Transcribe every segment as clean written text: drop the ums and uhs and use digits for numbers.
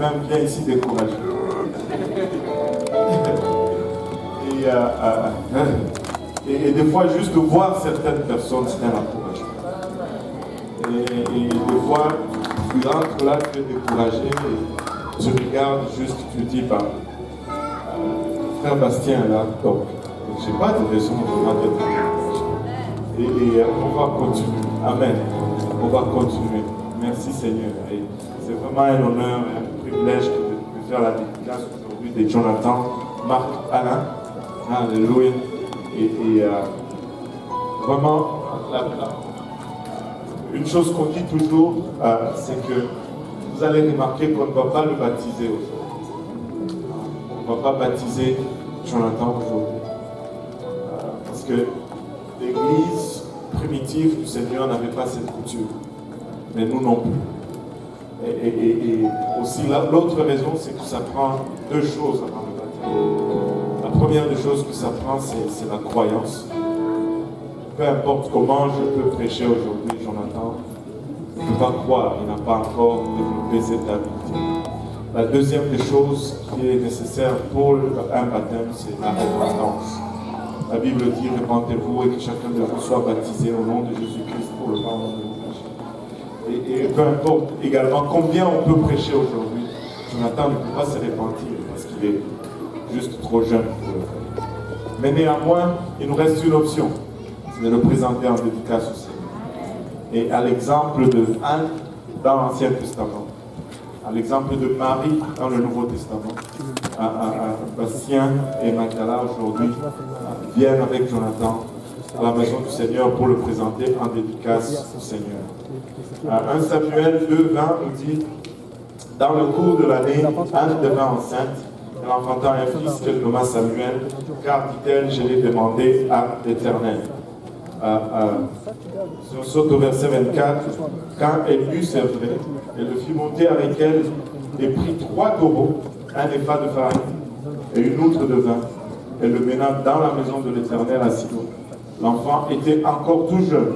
même vient ici décourager. Et des fois, juste de voir certaines personnes, c'est un encouragement. Et des fois, tu rentres là, tu es découragé, et tu regardes juste, tu dis, frère Bastien est là, donc je n'ai pas de raison vraiment d'être découragé. Et on va continuer. Amen. On va continuer. Merci Seigneur. Et c'est vraiment un honneur et un privilège de faire la dédicace aujourd'hui de Jonathan Marc Alain. Alléluia. Et vraiment, une chose qu'on dit toujours, c'est que vous allez remarquer qu'on ne va pas le baptiser aujourd'hui. On ne va pas baptiser Jonathan aujourd'hui. Parce que l'église primitive du Seigneur n'avait pas cette coutume. Mais nous non plus. Et aussi, l'autre raison, c'est que ça prend deux choses avant le baptême. La première des choses que ça prend, c'est la croyance. Peu importe comment je peux prêcher aujourd'hui, Jonathan, il ne peut pas croire, il n'a pas encore développé cette habileté. La deuxième des choses qui est nécessaire pour un baptême, c'est la repentance. La Bible dit, repentez-vous et que chacun de vous soit baptisé au nom de Jésus-Christ pour le pardon de vos péchés. Et peu importe également combien on peut prêcher aujourd'hui, Jonathan ne peut pas se repentir parce qu'il est juste trop jeune pour le faire. Mais néanmoins, il nous reste une option, c'est de le présenter en dédicace au Seigneur. Et à l'exemple de Anne dans l'Ancien Testament, à l'exemple de Marie dans le Nouveau Testament, Bastien et Magdala aujourd'hui viennent avec Jonathan à la maison du Seigneur pour le présenter en dédicace au Seigneur. 1 Samuel 2:20 nous dit, dans le cours de l'année, Anne devint enceinte. Elle enfanta un fils qu'elle nomma Samuel, car, dit-elle, je l'ai demandé à l'Éternel. Si on saute au verset 24, quand elle eut servi, elle le fit monter avec elle et prit 3 taureaux, un épha de farine et une outre de vin. Elle le mena dans la maison de l'Éternel à Silo. L'enfant était encore tout jeune.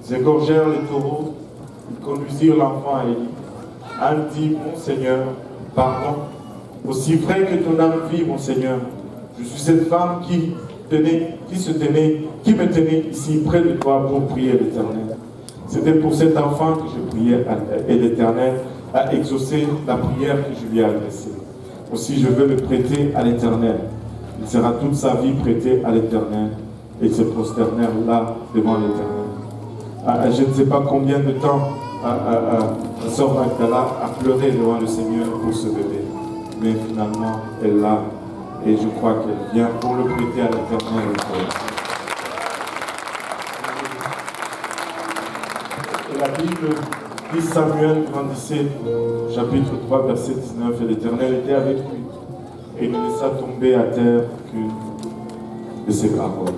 Ils égorgèrent les taureaux, ils conduisirent l'enfant à Élie. Anne dit, mon Seigneur, pardon. Aussi vrai que ton âme vit, mon Seigneur, je suis cette femme qui me tenait ici près de toi pour prier l'Éternel. C'était pour cet enfant que je priais et l'Éternel a exaucé la prière que je lui ai adressée. Aussi je veux le prêter à l'Éternel. Il sera toute sa vie prêté à l'Éternel et ils se prosternèrent là devant l'Éternel. Je ne sais pas combien de temps la sœur Magdala a pleuré devant le Seigneur pour ce bébé. Mais finalement, elle l'a. Et je crois qu'elle vient pour le prêter à l'Éternel. Et la Bible dit Samuel grandissait, chapitre 3, verset 19, et l'Éternel était avec lui. Et il ne laissa tomber à terre qu'une de ses paroles.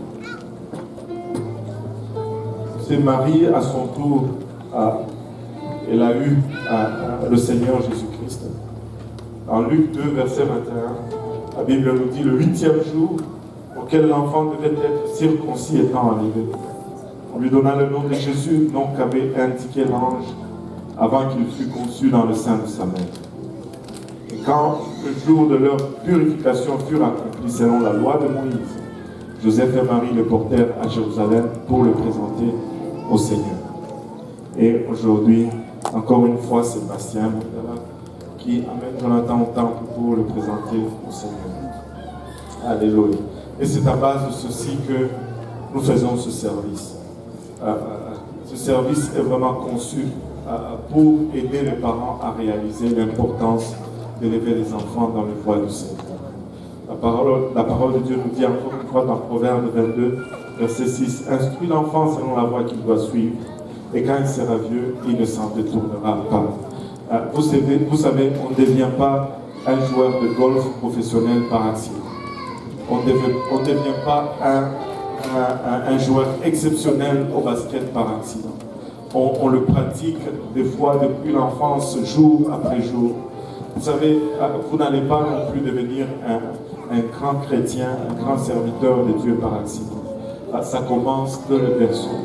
C'est Marie, à son tour, elle a eu le Seigneur Jésus-Christ. En Luc 2, verset 21, la Bible nous dit le 8e jour auquel l'enfant devait être circoncis étant arrivé. On lui donna le nom de Jésus, nom qu'avait indiqué l'ange avant qu'il fût conçu dans le sein de sa mère. Et quand le jour de leur purification fut accompli selon la loi de Moïse, Joseph et Marie le portèrent à Jérusalem pour le présenter au Seigneur. Et aujourd'hui, encore une fois, c'est Bastien qui amène Jonathan au temple pour le présenter au Seigneur. Alléluia. Et c'est à base de ceci que nous faisons ce service. Ce service est vraiment conçu pour aider les parents à réaliser l'importance d'élever les enfants dans le voie du Seigneur. La parole de Dieu nous dit encore une fois dans Proverbe 22, verset 6, « Instruis l'enfant selon la voie qu'il doit suivre, et quand il sera vieux, il ne s'en détournera pas. » Vous savez, on ne devient pas un joueur de golf professionnel par accident. On ne devient pas un joueur exceptionnel au basket par accident. On le pratique des fois depuis l'enfance, jour après jour. Vous savez, vous n'allez pas non plus devenir un grand chrétien, un grand serviteur de Dieu par accident. Ça commence de le berceau.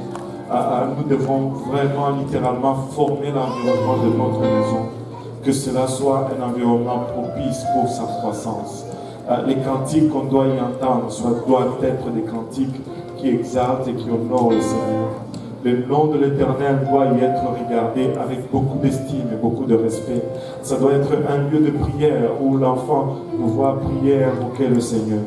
Nous devons vraiment, littéralement, former l'environnement de notre maison. que cela soit un environnement propice pour sa croissance. Les cantiques qu'on doit y entendre doivent être des cantiques qui exaltent et qui honorent le Seigneur. Le nom de l'Éternel doit y être regardé avec beaucoup d'estime et beaucoup de respect. Ça doit être un lieu de prière où l'enfant nous voit prier et invoquer le Seigneur.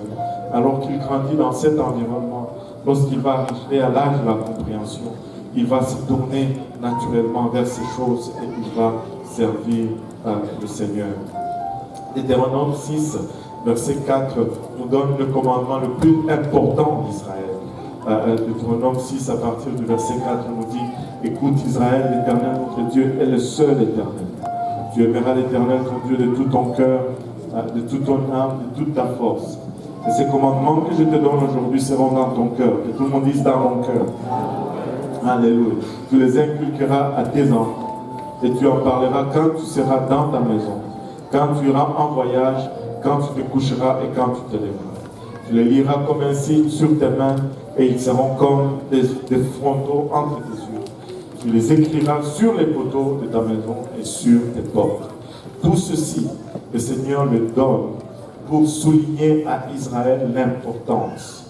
Alors qu'il grandit dans cet environnement, lorsqu'il va arriver à l'âge de la compréhension, il va se tourner naturellement vers ces choses et il va servir le Seigneur. Deutéronome 6, verset 4, nous donne le commandement le plus important d'Israël. Deutéronome 6, à partir du verset 4, nous dit: écoute Israël, l'Éternel notre Dieu est le seul Éternel. Tu aimeras l'Éternel ton Dieu de tout ton cœur, de toute ton âme, de toute ta force. Et ces commandements que je te donne aujourd'hui seront dans ton cœur. Que tout le monde dise dans mon cœur. Alléluia. Tu les inculqueras à tes enfants. Et tu en parleras quand tu seras dans ta maison, quand tu iras en voyage, quand tu te coucheras et quand tu te lèveras. Tu les liras comme un signe sur tes mains et ils seront comme des frontaux entre tes yeux. Tu les écriras sur les poteaux de ta maison et sur tes portes. Tout ceci, le Seigneur le donne pour souligner à Israël l'importance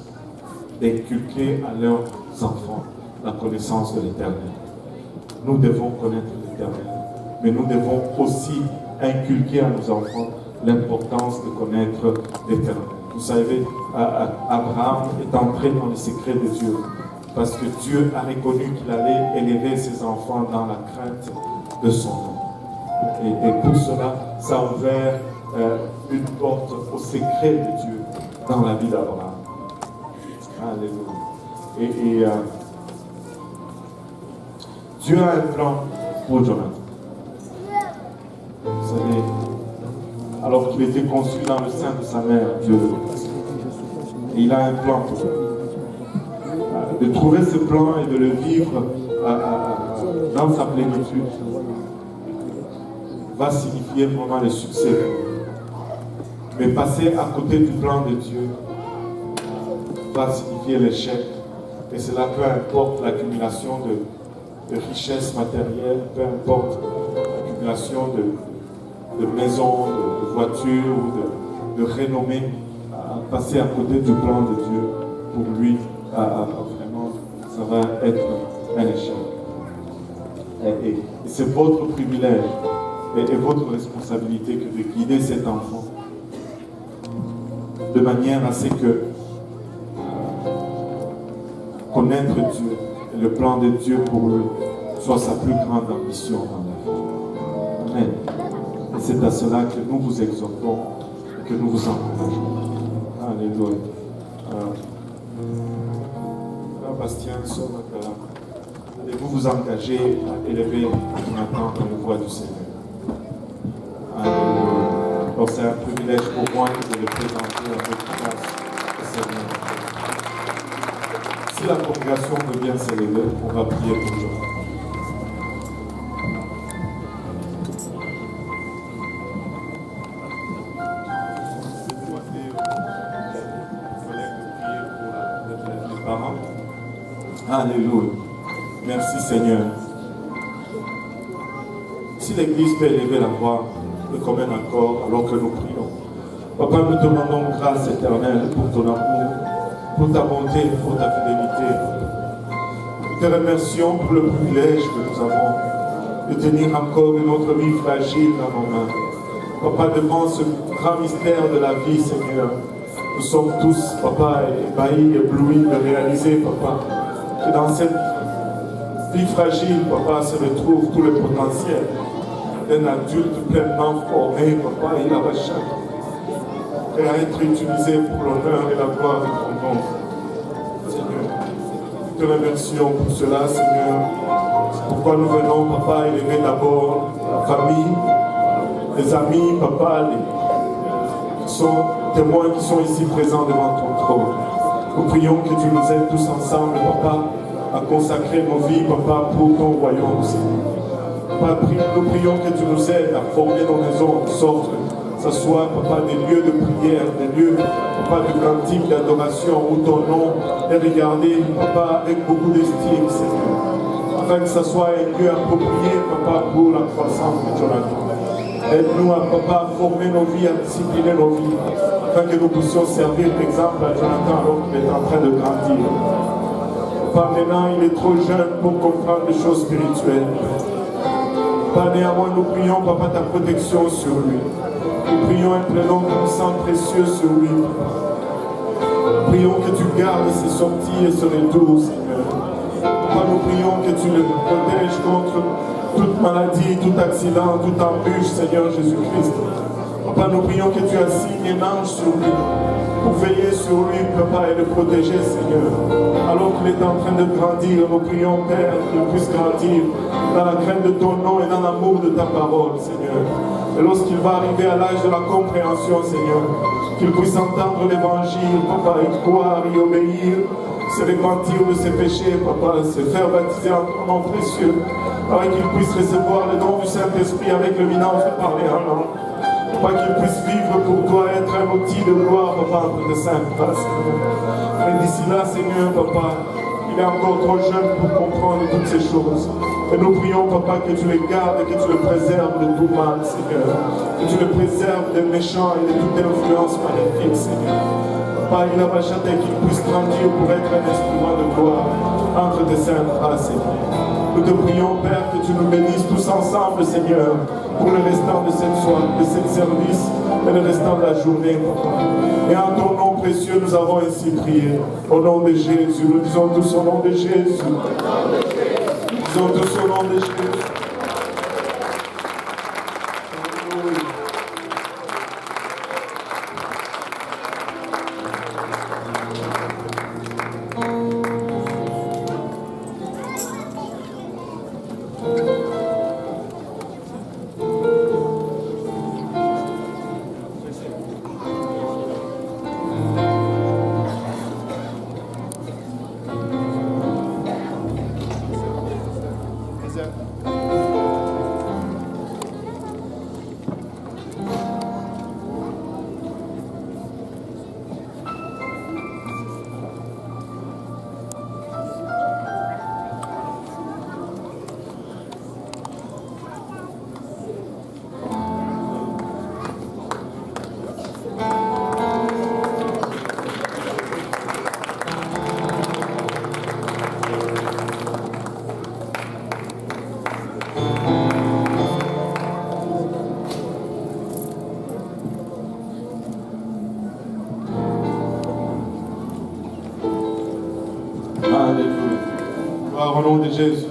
d'inculquer à leurs enfants la connaissance de l'Éternel. Nous devons connaître l'Éternel, mais nous devons aussi inculquer à nos enfants l'importance de connaître l'Éternel. Vous savez, Abraham est entré dans les secrets de Dieu parce que Dieu a reconnu qu'il allait élever ses enfants dans la crainte de son nom. Et pour cela, ça a ouvert une porte au secret de Dieu dans la vie d'Abraham. Alléluia. Dieu a un plan pour Jonathan. Vous savez, alors qu'il était conçu dans le sein de sa mère, Dieu le connaissait. Et il a un plan pour lui. De trouver ce plan et de le vivre dans sa plénitude va signifier vraiment le succès. Mais passer à côté du plan de Dieu va signifier l'échec. Et cela peu importe l'accumulation de richesses matérielles, peu importe l'accumulation de maisons, de voitures ou de renommée, passer à côté du plan de Dieu, pour lui, vraiment, ça va être un échec. Et c'est votre privilège et votre responsabilité que de guider cet enfant de manière à ce que connaître Dieu et le plan de Dieu pour lui soit sa plus grande ambition dans la vie. Amen. Et c'est à cela que nous vous exhortons et que nous vous encourageons. Alléluia. Bastien, allez-vous vous engager à élever Jonathan dans la voie du Seigneur. Alléluia. Alors c'est un privilège pour moi de le présenter à votre place au Seigneur. Si la congrégation veut bien s'élever, on va prier pour Jonathan. Alléluia. Merci Seigneur. Si l'Église peut élever la voix de commun accord alors que nous prions. Papa, nous te demandons grâce éternelle pour ton amour, pour ta bonté, pour ta fidélité. Nous te remercions pour le privilège que nous avons de tenir encore une autre vie fragile dans nos mains. Papa, devant ce grand mystère de la vie, Seigneur, nous sommes tous, Papa, ébahis, éblouis de réaliser, Papa, que dans cette vie fragile, Papa, se retrouve tout le potentiel d'un adulte pleinement formé, Papa, il a chaque et à être utilisé pour l'honneur et la gloire de ton nom. Seigneur, nous te remercions pour cela, Seigneur. C'est pourquoi nous venons, Papa, élever d'abord la famille, les amis, Papa, qui sont témoins qui sont ici présents devant ton trône. Nous prions que tu nous aides tous ensemble, Papa, à consacrer nos vies, Papa, pour ton royaume, Seigneur. Papa, nous prions que tu nous aides à former nos maisons en sorte que ce soit, Papa, des lieux de prière, des lieux, Papa, de cantiques, d'adoration, où ton nom est regardé, Papa, avec beaucoup d'estime, Seigneur. Afin que ce soit un lieu approprié, Papa, pour la croissance de Jonathan. Aide-nous à, Papa, à former nos vies, à discipliner nos vies, afin que nous puissions servir d'exemple à Jonathan alors qu'il est en train de grandir. Papa, maintenant, il est trop jeune pour comprendre les choses spirituelles. Papa, néanmoins, nous prions, Papa, ta protection sur lui. Nous prions un prénom comme sang précieux sur lui. Nous prions que tu gardes ses sorties et ses retours, Seigneur. Papa, nous prions que tu le protèges contre toute maladie, tout accident, toute embûche, Seigneur Jésus-Christ. Papa, nous prions que tu assignes un ange sur lui, pour veiller sur lui, Papa, et le protéger, Seigneur. Alors qu'il est en train de grandir, nous prions, Père, qu'il puisse grandir dans la crainte de ton nom et dans l'amour de ta parole, Seigneur. Et lorsqu'il va arriver à l'âge de la compréhension, Seigneur, qu'il puisse entendre l'évangile, Papa, y croire, y obéir, se repentir de ses péchés, Papa, se faire baptiser en ton nom précieux, afin qu'il puisse recevoir le don du Saint-Esprit avec l'éminence de parler en langue. Papa, qu'il puisse vivre pour toi, être un outil de gloire, Papa, entre tes saintes grâces, Seigneur. Et d'ici là, Seigneur, Papa, il est encore trop jeune pour comprendre toutes ces choses. Et nous prions, Papa, que tu le gardes et que tu le préserves de tout mal, Seigneur. Que tu le préserves des méchants et de toute influence maléfique, Seigneur. Papa, il a machinté qu'il puisse grandir pour être un instrument de gloire entre tes saintes grâces, Seigneur. Nous te prions, Père, que tu nous bénisses tous ensemble, Seigneur, pour le restant de cette soirée, de ce service et le restant de la journée, Papa. Et en ton nom précieux, nous avons ainsi prié. Au nom de Jésus, nous disons tous au nom de Jésus. Nous disons tous au nom de Jésus. Alléluia. Gloire au nom de Jésus.